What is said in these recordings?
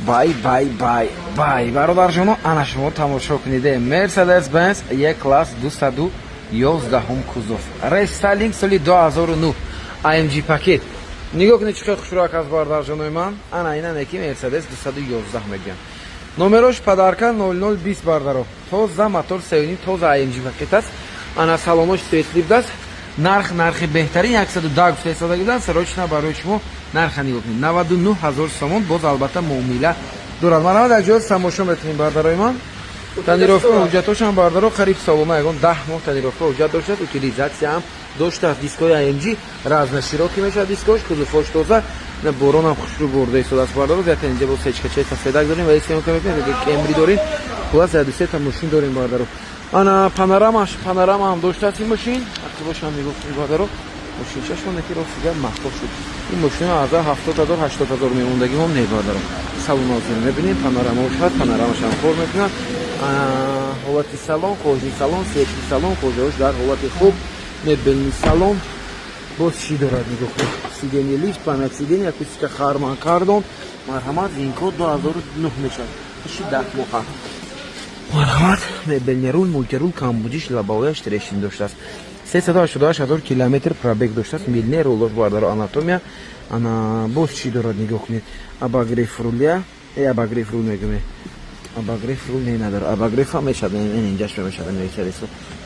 бай бародарҷоно, ана шумо тамошо кунед Mercedes Benz E-Class 211 кузов рестайлинг соли 2009 AMG пакет. нигоҳ кунед чӣ қадр хушрӯяк аст бародарҷонои ман. ана инане ки Mercedes 211 мегӯям. номерош падарка 0020 бардаро. тоза мотор сеюнӣ, тоза AMG пакет аст. ана салонош фейслифт аст. нархи беҳтарин 110 гуфта истода гирдан. сарочна барои шумо нарха нигоҳ кунед. 99 000 сомон, боз албатта муомила дорад. марҳамат, якҷоя тамошо метавонед бардарои ман. танировка ҳуҷҷатошам бардаро қариб солона ягон 10 моҳ танировка ҳуҷҷат доштааст. утилизатсияам доштааст. дискои AMG разна широкӣ мешавад. дискош кузуфош тоза, боронам хушрӯ борда истодааст бардаро. зиёдтар инҷа бо сечкачаи сафедак дорем, вале сем мекунед кемри дорем. хулас 2-3 та машин дорем бардаро. ана панорама ҳам доштааст ин машин. активошам нигоҳ кунед бардаро. машинчашон ки ростига махтоб шуд. ин машина аз 70000 80000 мемондагӣ ҳом не бардаро. салон озир мебинем, панорамаош ҳаст, панорамаш ҳам кор мекунад. ҳолати салон, кожи салон, сетки салон, кожаош дар ҳолати хуб, мебелни салон. боз чӣ дорад нигоҳ кунед. сидени лифт, панел сидени, акустика харман кардон. марҳамат, винкод 2009 мешавад. иши 10 моҳа. марҳамат, мебелни рул, мультирул, камбудиш, лабовояш трешин доштааст. 388000 километр пробег доштааст. милне рулош бардаро анатомия. ана боз чӣ дорад нигоҳ кунед. абагриф руля, абагриф рул мегӯме. абагриф рул не надорад. абагриф ҳам мешавад, инҷаш мешавад, Mercedes.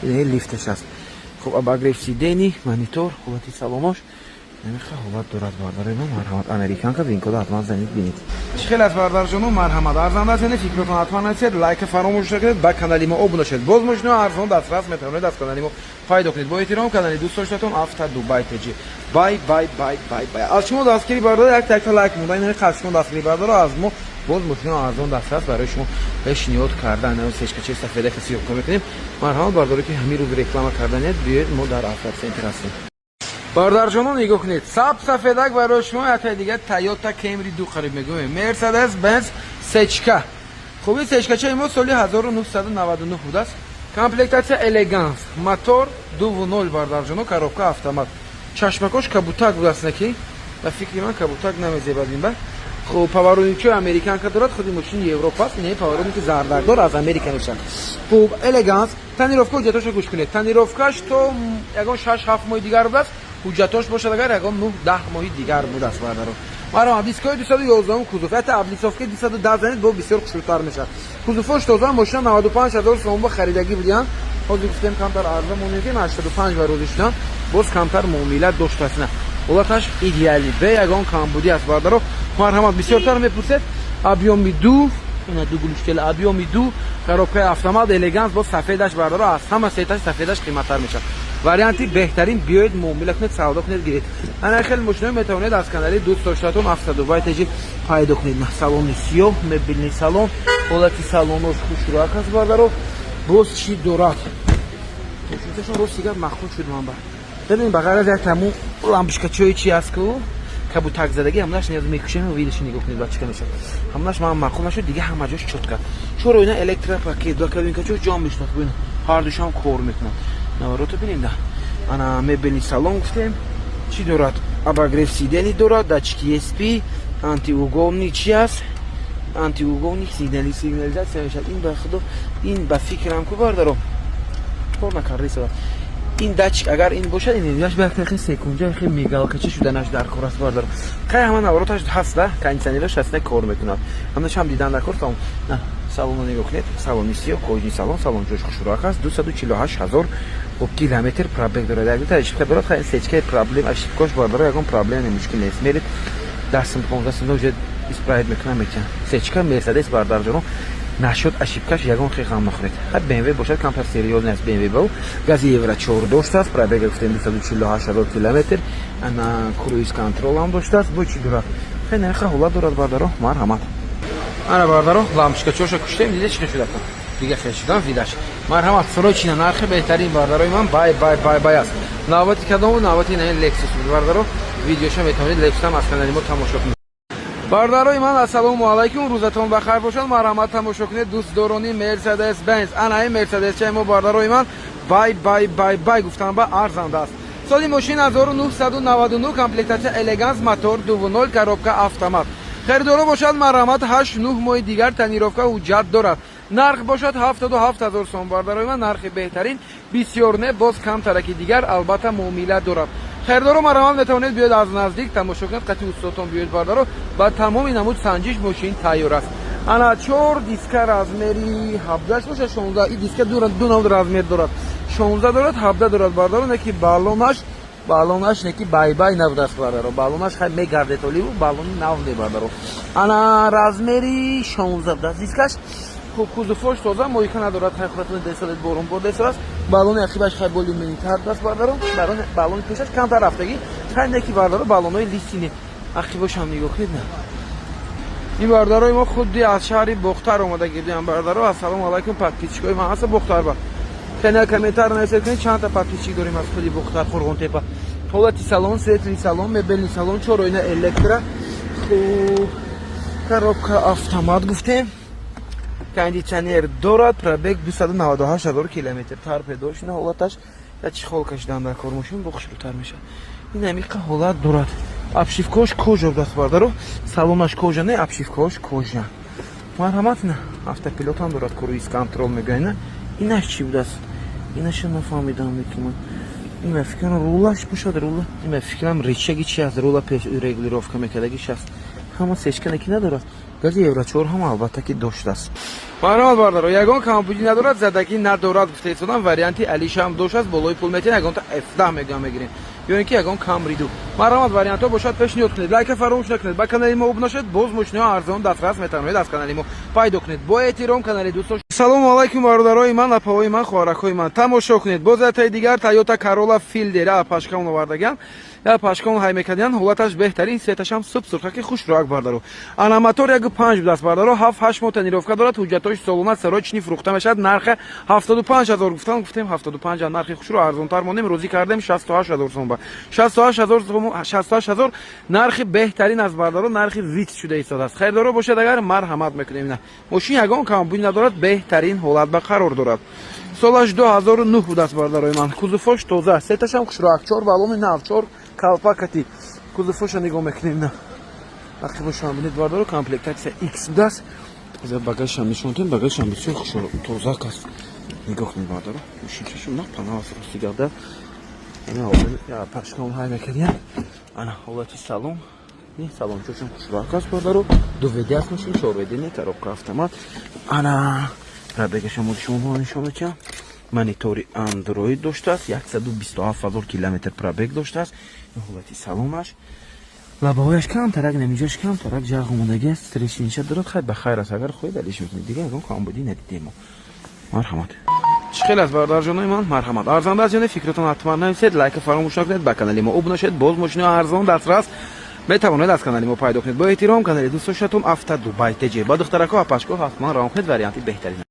ин лифташ аст. хуб, абагриф сидени, монитор, ҳолати салонош нахе ҳолат дорад бардарои ман. марҳамат, американка винкода ҳатман занед бинед. чӣ хел аст бардарҷоно, марҳамат. арзанда аст, яъне фикротон ҳатман насед, лайка фаромӯш накунед, ба канали мо обуна шавед. боз мошино арзон дастрас метавонед аз канали мо пайдо кунед. бо эҳтиром, канали дӯст доштатон Авто Дубай теҷи. бай. аз шумо дастгири бардаро як такта лайк монда, ин қад шумо дастгири бардаро аз мо боз мошино арзон дастрас барои шумо пешниҳод кардан. сечкачаи сафеда ки сиёҳ мекунем. марҳамат, бардаро ки ҳамин рӯз реклама карданед, биёед мо дар автоцентр ҳастем. бардарҷоно нигоҳ кунед, сафедак барои шумо яке дигар Toyota Camry 2 қариб мегӯем. Mercedes Benz сечка. хуби сечкачаи мо соли 1999 будааст. комплектатсия элеганс, мотор 2.0 бардарҷоно, коробка автомат. чашмакош кабутак будааст наки? ба фикри ман кабутак намезебад ин ба. хуб, поворотничои американка дорад, худи машини Европа аст, не поворотники зардагдор аз Америка мешавад. хуб, элеганс, танировка ҳуҷҷатошро гӯш кунед. танировкаш то ягон 6-7 моҳи дигар будааст. ҳуҷҷатош бошад агар ягон 9-10 моҳи дигар будааст бардаро. марҳамат, дискои 211 кузов, ҳатто аблицовка 210 занед, бо бисёр хушрӯтар мешавад. кузуфош тоза, машина 95000 сомон ба харидагӣ будиан. ҳозир гуфтем камтар арза монедем 85 ва розӣ шудан, боз камтар муомила доштааст. ҳолаташ идеалӣ, бе ягон камбудӣ аст бардаро. марҳамат, бисёртар мепурсед. объёми 2, ина ду гулуштел объёми 2, коробкаи автомат элеганс, боз сафедаш бардаро аз ҳама сеташ сафедаш қиматтар мешавад. варианти беҳтарин, биёед муомила кунед, савдо кунед, гиред. ана хел мошинои метавонед аз канали дӯст доштатон Авто Дубай теҷи пайдо кунед. салони сиёҳ, мебелни салон, ҳолати салонош хушрӯяк аст бардаро. боз чӣ дорад? мошинашон ростига махмуд шуд ман ба. бебинед ба ғайр аз як таму лампочкачои чӣ аст ку кабутак задагӣ ҳамнаш ниёз мекушем. видеоши нигоҳ кунед ба чӣ ка мешавад. ҳамнаш ман маъқул нашуд, дига ҳама ҷош чотка. чоро ина электропакет ва кабинкачош ҷом мешавад. бинед ҳардушам кор мекунад. наворото бинед. ана мебелни салон гуфтем. чӣ дорад? абагриф сидени дорад, датчики SP, антиуголник чӣ аст? антиуголник сигнализатсия мешавад. ин ба худо, ин ба фикрам ку бардаро кор накарда истодад. ин датчик агар ин бошад, ин яш ба хеле секунҷа хеле мигалкачи шуданаш дар кор аст бардаро. қай ҳама навороташ ҳаст да, кондитсионераш ҳаст, кор мекунад. ҳамаш ҳам дидан дар кор там. на салонро нигоҳ кунед. салони сиёҳ, кожи салон, салон ҷош хушрӯяк аст. 248000 километр пробег дорад. як дута ишка дорад, хай сечкаи проблем, ошибкош бардаро ягон проблем не, мушкил нест. мерид дастм 15 уже исправит мекунам метавон. сечка Mercedes бардарҷоно нашуд ошибкаш ягон хиқам нахӯред. ҳар BMW бошад камтар сериёзный аст. BMW бо гази евро 4 доштааст, пробег гуфтем 248000 километр. ана круиз контрол ҳам доштааст. бо чӣ дорад? хеле нарха ҳолат дорад бардаро. марҳамат, ана бардаро лампочкачоша куштем, диде чӣ шуда ку дига хел шудан видаш. марҳамат, срочина нархи беҳтарин бардарои ман бай аст. навбати кадому навбати ин Lexus бардаро. видеоша метавонед Lexus-ам аз канали мо тамошо кунед. бардарои ман ассалому алайкум, рӯзатон бахайр бошад. марҳамат, тамошо кунед дӯстдорони Mercedes Benz. ана ин Mercedes чаи мо бардарои ман бай гуфтам ба арзанда аст. соли мошин 1999, комплектатсия элеганс, мотор 2.0, коробка автомат. خریدارا باشد مرحمت 8-9 ماه دیگر تنیروفکا حجت دارد. نرخ باشد 77,000 سوم. باردارای من نرخ بهترین بسیار نه باز کم ترکی دیگر البته معامله دارد. خریدارا مرحمت میتوانید بیاید از نزدیک تماشا کنید قطعی استاتون بیاید باردارو با تمام نمود سنجش ماشین تیار است. انا 4 دیسک رزمری 17 باشه 16 این دیسک دو نوع رزمر دارد 16 دارد 17 دارد باردارو نکی بالونش نکی بای نبود است باردارو بالونش خیلی میگرده تولی و بالون نو نه باردارو انا رزمری 16 دیسکش کوزوفوش تازه مویکا ندارد خیلی خودتون دستالت بارون برده است بالون اخیبش خیلی بولومنی تر است باردارو بالون پیشش کمتر رفتگی خیلی نکی باردارو بالونای لیستینه اخیبش هم نگاه کنید نه این باردارای ما خودی از شهری بختر اومده گردیم باردارا السلام علیکم پاتیچکای ما هست بختر با کانال کامنتار نوشته کنید چند تا پاتیچی داریم از خودی بختر خورگون تپا حالتی سالن سیتلی سالن مبلی سالن چهار اینا الکترا коробка автомат گفتیم кондиционер دارد пробег 298,000 کیلومتر طرف داشت نه حالتش یا چی خال کشیدن در کار ماشین بخشلوتر میشه این همیشه حالت دارد обшивкош кожа даст бардаро салонаш кожа не обшивкош кожа марҳамат на автопилот ҳам дорад круиз контрол мегӯяд инаш чӣ будаст инаша нафаҳмидам мекунам ина фикрам рулаш бошад рула ина фикрам ричаги чи аст рула пеш регулировка мекардагиш аст ҳама сечка ки надорад гази евро 4 ҳама албатта ки доштааст марҳамат бардаро ягон камбудӣ надорад задагӣ надорад гуфтаистодам варианти алиша ҳам доштааст болои пул метин ягонта f10 мегӯям мегирем ё ин ки ягон камриду марҳамат вариантҳо бошад пешниҳод кунед лайка фаромӯш накунед ба канали мо обуна шед боз мошиниҳо арзон дастрас метавонед аз канали мо пайдо кунед бо эҳтиром канали дӯстон салому алайкум бародарои ман апаҳои ман хоҳаракҳои ман тамошо кунед боз атаи дигар Toyota Corolla Fielder пашкам овардагиам я пашкам ҳай мекардиан ҳолаташ беҳтарин светашам суб сурхаки хушроак бардаро ана мотор 1.5 будаст бардаро 7-8 моҳ тонировка дорад ҳуҷҷатош солона сарои чини фурӯхта мешавад нархи 75,000 гуфтем 75 нархи хушро арзонтар монем розӣ кардем 68,000 сом ба 68,000 нархи беҳтарин аст бардаро нархи вит шуда истодааст хайрдоро бошад агар марҳамат мекунем ина мошин ягон камбуни надорад беҳтарин ҳолат ба қарор дорад солаш 2009 будаст бардарои ман кузуфош тоза сеташам хушроак 4 балони нав 4 калпакати кузуфоша нигоҳ мекунем на ақибошам бинед бардаро комплектация X будаст за багажшам нишон дем багажшам бисёр тозак аст нигоҳ кунед бардаро мошинчашум на панава фурӯстигарда ина я пашкам ҳай мекардиам ана ҳолати салон не салончашум хушроак аст бардаро дуведи аст мошин чорведи не коробка автомат ана пробегашам моди шумо нишон метиҳам монитори Android доштааст 127,000 километр пробег доштааст ҳолати салонаш лабаҳояш камтарак намиҷош камтарак ҷарх омодаги аст решинша дорад хай ба хайр аст агар хоҳед алиш мекунед дига ягон камбудӣ надидем мо марҳамат чӣ хел аст бародарҷонои ман марҳамат арзанда аст ҷоне фикратон ҳатман нависед лайка фаромӯш накунед ба канали мо обуна шед боз мошиниҳо арзон дастрас метавонед аз канали мо пайдо кунед бо эҳтиром канали дӯстдоштатон авто дубай тж ба духтарако апашко ҳатман равон кунед варианти беҳтарин